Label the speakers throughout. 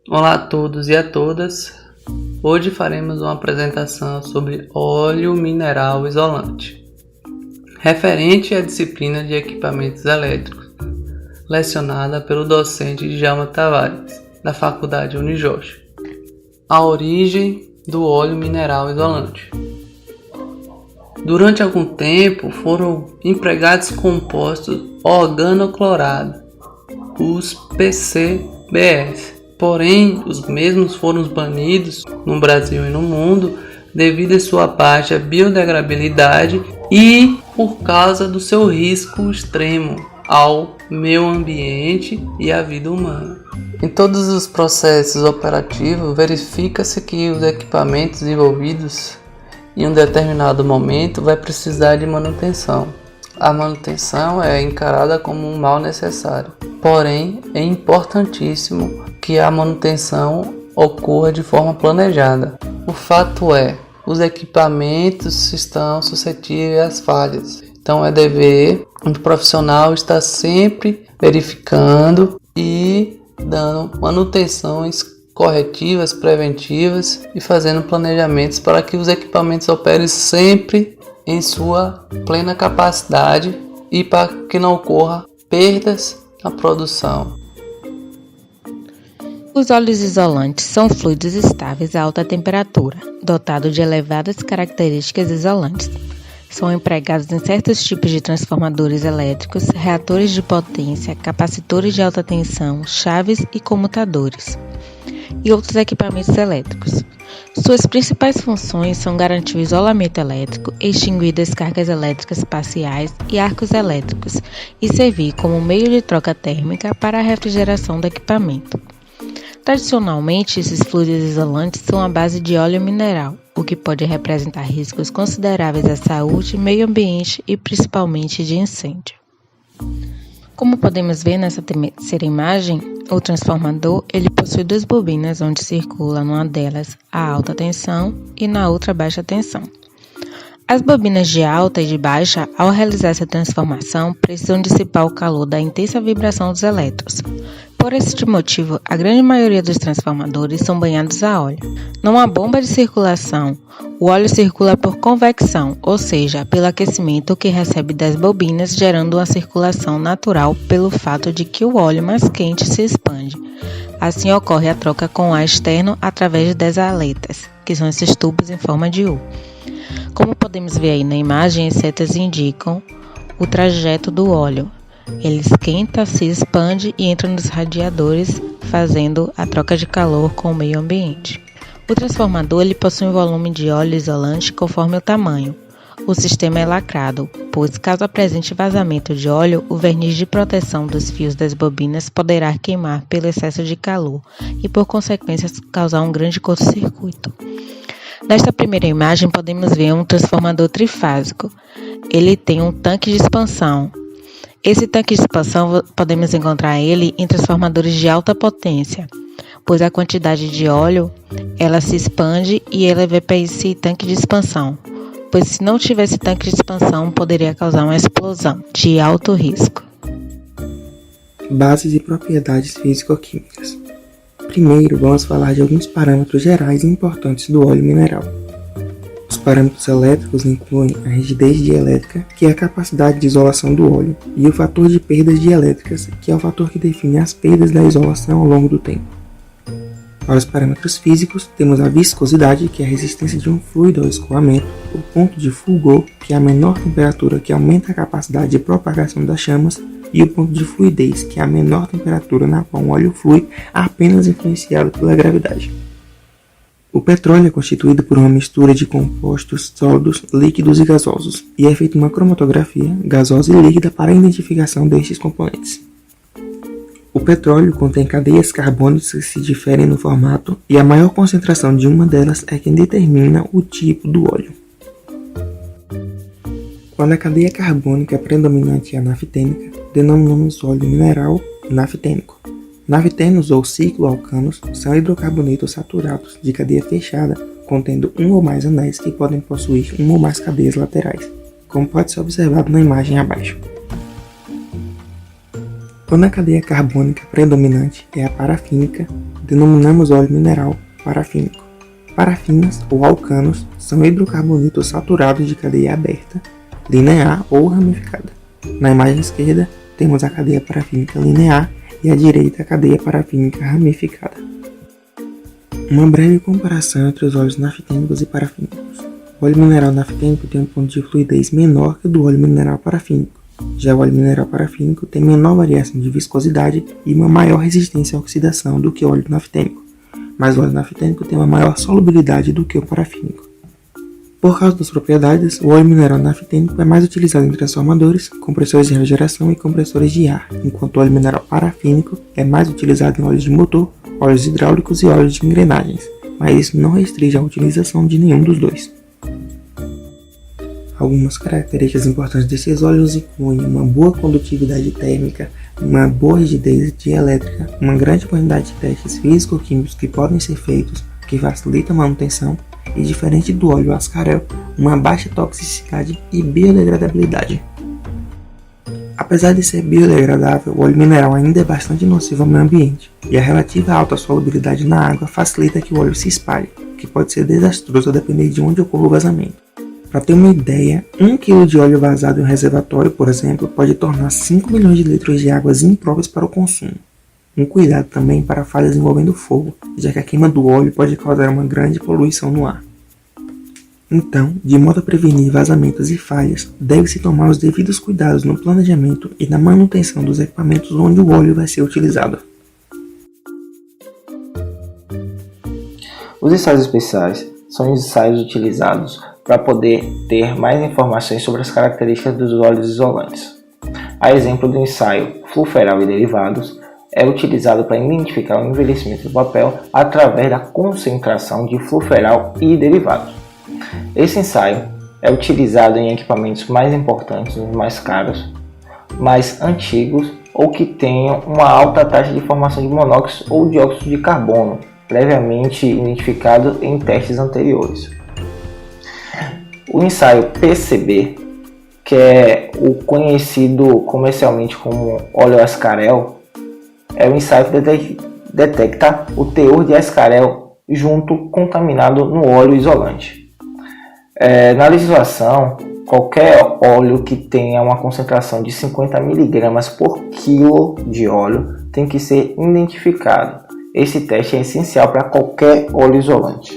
Speaker 1: Olá a todos e a todas. Hoje faremos uma apresentação sobre óleo mineral isolante, referente à disciplina de equipamentos elétricos, lecionada pelo docente Djalma Tavares, da Faculdade Unijosh. A origem do óleo mineral isolante. Durante algum tempo foram empregados compostos organoclorados, os PCBs. Porém, os mesmos foram banidos no Brasil e no mundo devido à sua baixa biodegradabilidade e por causa do seu risco extremo ao meio ambiente e à vida humana. Em todos os processos operativos, verifica-se que os equipamentos envolvidos em um determinado momento vai precisar de manutenção. A manutenção é encarada como um mal necessário, porém é importantíssimo que a manutenção ocorra de forma planejada. O fato é, os equipamentos estão suscetíveis às falhas, então é dever do profissional estar sempre verificando e dando manutenções corretivas, preventivas e fazendo planejamentos para que os equipamentos operem sempre em sua plena capacidade e para que não ocorra perdas na produção.
Speaker 2: Os óleos isolantes são fluidos estáveis a alta temperatura, dotados de elevadas características isolantes. São empregados em certos tipos de transformadores elétricos, reatores de potência, capacitores de alta tensão, chaves e comutadores, e outros equipamentos elétricos. Suas principais funções são garantir o isolamento elétrico, extinguir descargas elétricas parciais e arcos elétricos e servir como meio de troca térmica para a refrigeração do equipamento. Tradicionalmente, esses fluidos isolantes são à base de óleo mineral, o que pode representar riscos consideráveis à saúde, meio ambiente e principalmente de incêndio. Como podemos ver nessa terceira imagem, o transformador ele possui duas bobinas onde circula numa delas a alta tensão e na outra a baixa tensão. As bobinas de alta e de baixa, ao realizar essa transformação, precisam dissipar o calor da intensa vibração dos elétrons. Por este motivo, a grande maioria dos transformadores são banhados a óleo. Não há bomba de circulação, o óleo circula por convecção, ou seja, pelo aquecimento que recebe das bobinas, gerando uma circulação natural pelo fato de que o óleo mais quente se expande. Assim ocorre a troca com o ar externo através das aletas, que são esses tubos em forma de U. Como podemos ver aí na imagem, as setas indicam o trajeto do óleo. Ele esquenta, se expande e entra nos radiadores, fazendo a troca de calor com o meio ambiente. O transformador ele possui um volume de óleo isolante conforme o tamanho. O sistema é lacrado, pois caso apresente vazamento de óleo, o verniz de proteção dos fios das bobinas poderá queimar pelo excesso de calor e, por consequência, causar um grande curto-circuito. Nesta primeira imagem, podemos ver um transformador trifásico. Ele tem um tanque de expansão. Esse tanque de expansão, podemos encontrar ele em transformadores de alta potência, pois a quantidade de óleo ela se expande e ela vai para esse tanque de expansão, pois se não tivesse tanque de expansão, poderia causar uma explosão de alto risco.
Speaker 3: Bases e propriedades físico-químicas. Primeiro, vamos falar de alguns parâmetros gerais e importantes do óleo mineral. Os parâmetros elétricos incluem a rigidez dielétrica, que é a capacidade de isolação do óleo, e o fator de perdas dielétricas, que é o fator que define as perdas da isolação ao longo do tempo. Para os parâmetros físicos, temos a viscosidade, que é a resistência de um fluido ao escoamento, o ponto de fulgor, que é a menor temperatura que aumenta a capacidade de propagação das chamas, e o ponto de fluidez, que é a menor temperatura na qual o óleo flui, apenas influenciado pela gravidade. O petróleo é constituído por uma mistura de compostos sólidos, líquidos e gasosos, e é feita uma cromatografia gasosa e líquida para a identificação destes componentes. O petróleo contém cadeias carbônicas que se diferem no formato, e a maior concentração de uma delas é quem determina o tipo do óleo. Quando a cadeia carbônica predominante é a naftênica, denominamos óleo mineral naftênico. Naftenos ou cicloalcanos são hidrocarbonetos saturados de cadeia fechada, contendo um ou mais anéis que podem possuir uma ou mais cadeias laterais, como pode ser observado na imagem abaixo. Quando a cadeia carbônica predominante é a parafínica, denominamos óleo mineral parafínico. Parafinas ou alcanos são hidrocarbonetos saturados de cadeia aberta, linear ou ramificada. Na imagem esquerda, temos a cadeia parafínica linear e à direita a cadeia parafínica ramificada. Uma breve comparação entre os óleos naftênicos e parafínicos. O óleo mineral naftênico tem um ponto de fluidez menor que o do óleo mineral parafínico. Já o óleo mineral parafínico tem menor variação de viscosidade e uma maior resistência à oxidação do que o óleo naftênico, mas o óleo naftênico tem uma maior solubilidade do que o parafínico. Por causa das propriedades, o óleo mineral naftênico é mais utilizado em transformadores, compressores de refrigeração e compressores de ar, enquanto o óleo mineral parafínico é mais utilizado em óleos de motor, óleos hidráulicos e óleos de engrenagens, mas isso não restringe a utilização de nenhum dos dois. Algumas características importantes desses óleos incluem uma boa condutividade térmica, uma boa rigidez dielétrica, uma grande quantidade de testes físico-químicos que podem ser feitos, que facilita a manutenção, e diferente do óleo ascarel, uma baixa toxicidade e biodegradabilidade. Apesar de ser biodegradável, o óleo mineral ainda é bastante nocivo ao meio ambiente, e a relativa alta solubilidade na água facilita que o óleo se espalhe, o que pode ser desastroso a depender de onde ocorra o vazamento. Para ter uma ideia, 1 kg de óleo vazado em um reservatório, por exemplo, pode tornar 5 milhões de litros de águas impróprias para o consumo. Um cuidado também para falhas envolvendo fogo, já que a queima do óleo pode causar uma grande poluição no ar. Então, de modo a prevenir vazamentos e falhas, deve-se tomar os devidos cuidados no planejamento e na manutenção dos equipamentos onde o óleo vai ser utilizado.
Speaker 4: Os ensaios especiais são ensaios utilizados para poder ter mais informações sobre as características dos óleos isolantes. A exemplo do ensaio Fluferal e derivados, é utilizado para identificar o envelhecimento do papel através da concentração de fluferal e derivados. Esse ensaio é utilizado em equipamentos mais importantes, mais caros, mais antigos ou que tenham uma alta taxa de formação de monóxido ou dióxido de carbono, previamente identificado em testes anteriores. O ensaio PCB, que é o conhecido comercialmente como óleo ascarel, é o ensaio que detecta o teor de ascarel junto contaminado no óleo isolante. Na legislação, qualquer óleo que tenha uma concentração de 50 mg por quilo de óleo tem que ser identificado. Esse teste é essencial para qualquer óleo isolante.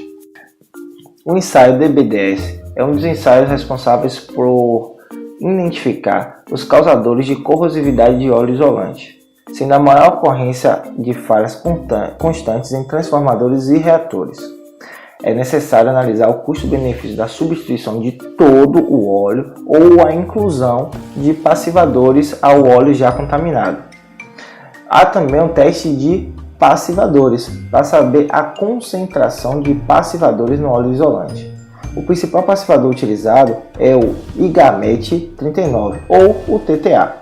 Speaker 4: O ensaio DBDS é um dos ensaios responsáveis por identificar os causadores de corrosividade de óleo isolante, sendo a maior ocorrência de falhas constantes em transformadores e reatores. É necessário analisar o custo-benefício da substituição de todo o óleo ou a inclusão de passivadores ao óleo já contaminado. Há também um teste de passivadores para saber a concentração de passivadores no óleo isolante. O principal passivador utilizado é o Igamete 39 ou o TTA.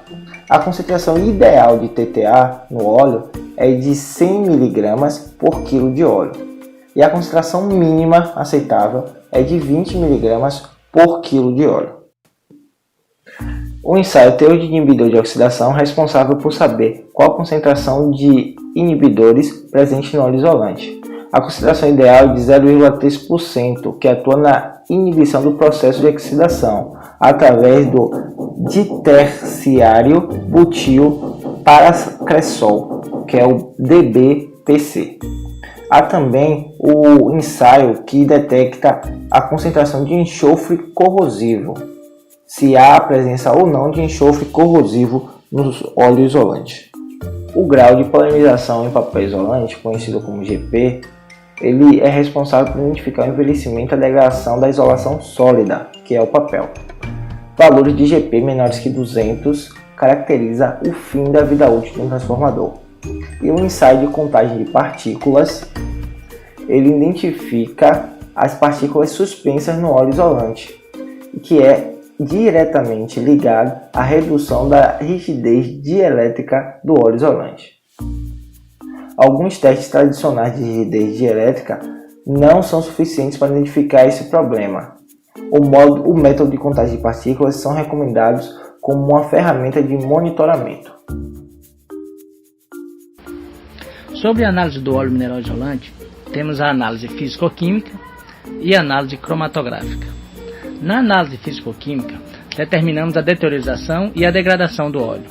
Speaker 4: A concentração ideal de TTA no óleo é de 100 mg por quilo de óleo e a concentração mínima aceitável é de 20 mg por quilo de óleo. O ensaio teor de inibidor de oxidação é responsável por saber qual a concentração de inibidores presente no óleo isolante. A concentração ideal é de 0,3%, que atua na inibição do processo de oxidação através do diterciário butil paracresol, que é o DBPC. Há também o ensaio que detecta a concentração de enxofre corrosivo, se há a presença ou não de enxofre corrosivo no óleo isolante. O grau de polarização em papel isolante, conhecido como GP, ele é responsável por identificar o envelhecimento e a degradação da isolação sólida, que é o papel. Valores de GP menores que 200 caracteriza o fim da vida útil de um transformador. E o ensaio de contagem de partículas, ele identifica as partículas suspensas no óleo isolante, que é diretamente ligado à redução da rigidez dielétrica do óleo isolante. Alguns testes tradicionais de rigidez dielétrica não são suficientes para identificar esse problema. O método de contagem de partículas são recomendados como uma ferramenta de monitoramento.
Speaker 5: Sobre a análise do óleo mineral isolante, temos a análise físico-química e a análise cromatográfica. Na análise físico-química, determinamos a deteriorização e a degradação do óleo.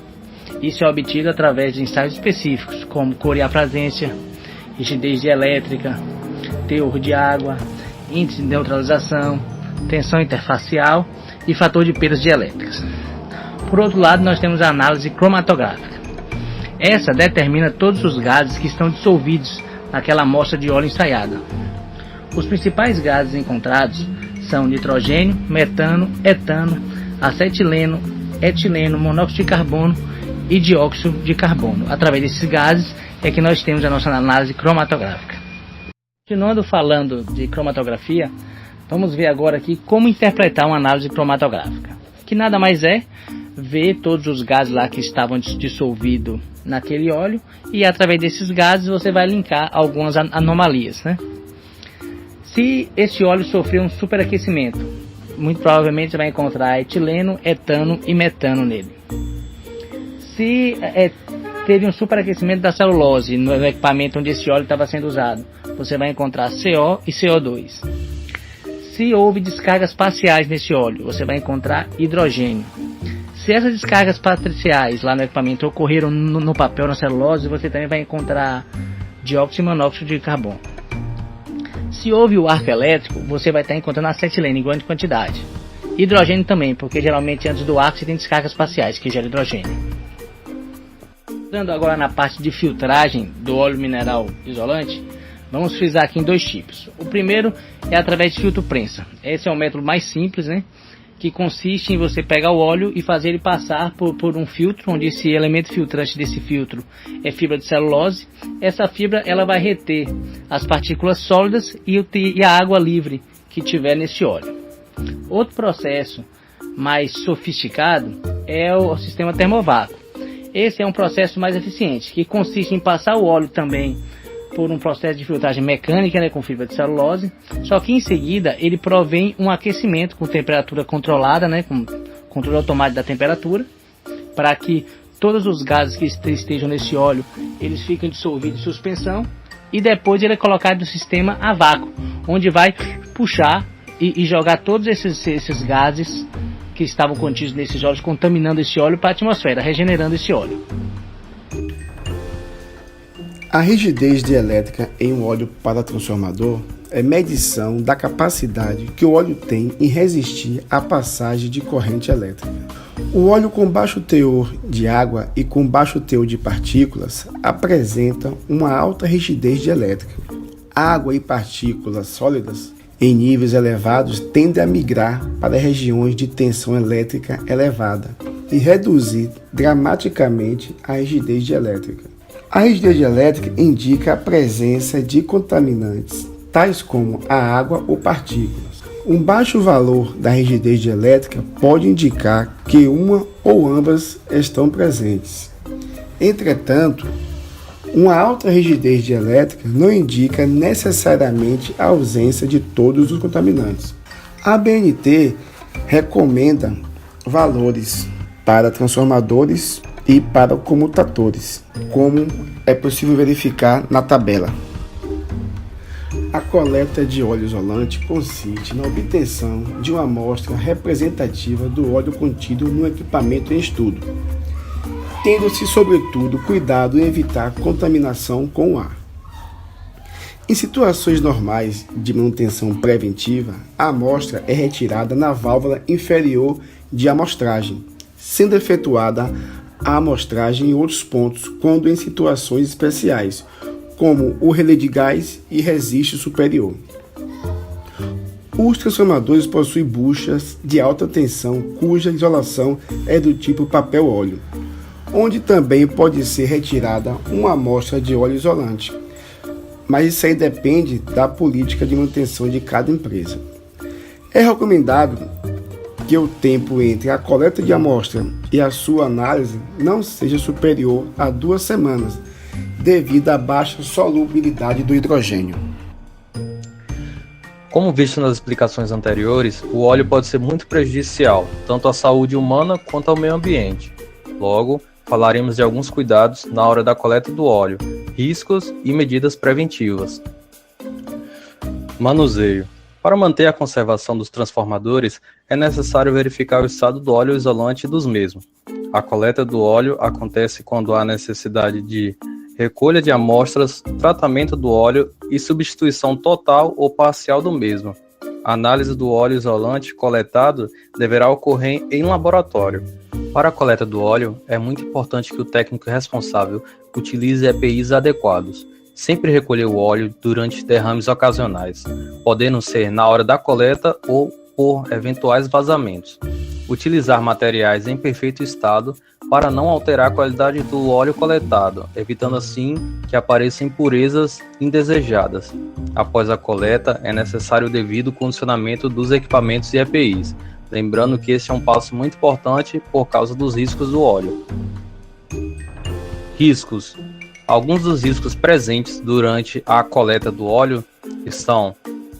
Speaker 5: Isso é obtido através de ensaios específicos, como cor e aprazência, rigidez dielétrica, teor de água, índice de neutralização, tensão interfacial e fator de perdas dielétricas. Por outro lado, nós temos a análise cromatográfica. Essa determina todos os gases que estão dissolvidos naquela amostra de óleo ensaiada. Os principais gases encontrados são nitrogênio, metano, etano, acetileno, etileno, monóxido de carbono e dióxido de carbono. Através desses gases é que nós temos a nossa análise cromatográfica. Continuando falando de cromatografia, vamos ver agora aqui como interpretar uma análise cromatográfica, que nada mais é ver todos os gases lá que estavam dissolvidos naquele óleo e através desses gases você vai linkar algumas anomalias, né? Se esse óleo sofreu um superaquecimento, muito provavelmente você vai encontrar etileno, etano e metano nele. Se teve um superaquecimento da celulose no equipamento onde esse óleo estava sendo usado, você vai encontrar CO e CO2. Se houve descargas parciais nesse óleo, você vai encontrar hidrogênio. Se essas descargas parciais lá no equipamento ocorreram no papel, na celulose, você também vai encontrar dióxido e monóxido de carbono. Se houve o arco elétrico, você vai estar encontrando acetileno em grande quantidade. Hidrogênio também, porque geralmente antes do arco você tem descargas parciais que geram hidrogênio. Entrando agora na parte de filtragem do óleo mineral isolante, vamos frisar aqui em dois tipos. O primeiro é através de filtro prensa. Esse é o método mais simples, né? Que consiste em você pegar o óleo e fazer ele passar por um filtro, onde esse elemento filtrante desse filtro é fibra de celulose. Essa fibra ela vai reter as partículas sólidas e a água livre que tiver nesse óleo. Outro processo mais sofisticado é o sistema termovácuo. Esse é um processo mais eficiente, que consiste em passar o óleo também por um processo de filtragem mecânica, né, com fibra de celulose, só que em seguida ele provém um aquecimento com temperatura controlada, né, com controle automático da temperatura, para que todos os gases que estejam nesse óleo eles fiquem dissolvidos em suspensão, e depois ele é colocado no sistema a vácuo, onde vai puxar e jogar todos esses gases que estavam contidos nesses óleos, contaminando esse óleo para a atmosfera, regenerando esse óleo.
Speaker 6: A rigidez dielétrica em um óleo paratransformador é medição da capacidade que o óleo tem em resistir à passagem de corrente elétrica. O óleo com baixo teor de água e com baixo teor de partículas apresenta uma alta rigidez dielétrica. Água e partículas sólidas em níveis elevados tendem a migrar para regiões de tensão elétrica elevada e reduzir dramaticamente a rigidez dielétrica. A rigidez dielétrica indica a presença de contaminantes, tais como a água ou partículas. Um baixo valor da rigidez dielétrica pode indicar que uma ou ambas estão presentes. Entretanto, uma alta rigidez dielétrica não indica necessariamente a ausência de todos os contaminantes. A ABNT recomenda valores para transformadores e para comutatores, como é possível verificar na tabela. A coleta de óleo isolante consiste na obtenção de uma amostra representativa do óleo contido no equipamento em estudo, tendo-se, sobretudo, cuidado em evitar contaminação com o ar. Em situações normais de manutenção preventiva, a amostra é retirada na válvula inferior de amostragem, sendo efetuada a amostragem em outros pontos quando em situações especiais, como o relé de gás e resiste superior. Os transformadores possuem buchas de alta tensão cuja isolação é do tipo papel óleo, onde também pode ser retirada uma amostra de óleo isolante, mas isso aí depende da política de manutenção de cada empresa. É recomendado que o tempo entre a coleta de amostra e a sua análise não seja superior a 2 semanas, devido à baixa solubilidade do hidrogênio.
Speaker 7: Como visto nas explicações anteriores, o óleo pode ser muito prejudicial, tanto à saúde humana quanto ao meio ambiente. Logo, falaremos de alguns cuidados na hora da coleta do óleo, riscos e medidas preventivas. Manuseio. Para manter a conservação dos transformadores, é necessário verificar o estado do óleo isolante dos mesmos. A coleta do óleo acontece quando há necessidade de recolha de amostras, tratamento do óleo e substituição total ou parcial do mesmo. A análise do óleo isolante coletado deverá ocorrer em laboratório. Para a coleta do óleo, é muito importante que o técnico responsável utilize EPIs adequados. Sempre recolher o óleo durante derrames ocasionais, podendo ser na hora da coleta ou por eventuais vazamentos. Utilizar materiais em perfeito estado para não alterar a qualidade do óleo coletado, evitando assim que apareçam impurezas indesejadas. Após a coleta, é necessário o devido condicionamento dos equipamentos e EPIs, lembrando que este é um passo muito importante por causa dos riscos do óleo. Riscos. Alguns dos riscos presentes durante a coleta do óleo são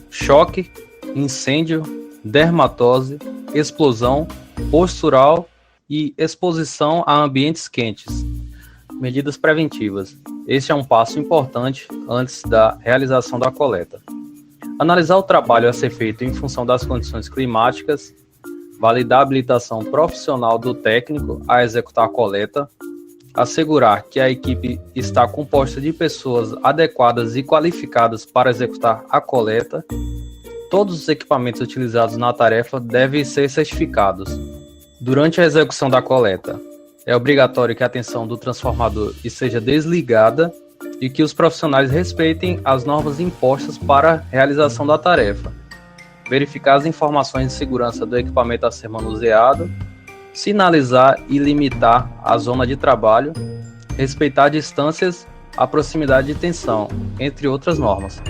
Speaker 7: choque, incêndio, dermatose, explosão, postural e exposição a ambientes quentes. Medidas preventivas. Este é um passo importante antes da realização da coleta. Analisar o trabalho a ser feito em função das condições climáticas, validar a habilitação profissional do técnico a executar a coleta, assegurar que a equipe está composta de pessoas adequadas e qualificadas para executar a coleta. Todos os equipamentos utilizados na tarefa devem ser certificados. Durante a execução da coleta, é obrigatório que a tensão do transformador esteja desligada e que os profissionais respeitem as normas impostas para a realização da tarefa. Verificar as informações de segurança do equipamento a ser manuseado, sinalizar e limitar a zona de trabalho, respeitar distâncias, a proximidade de tensão, entre outras normas.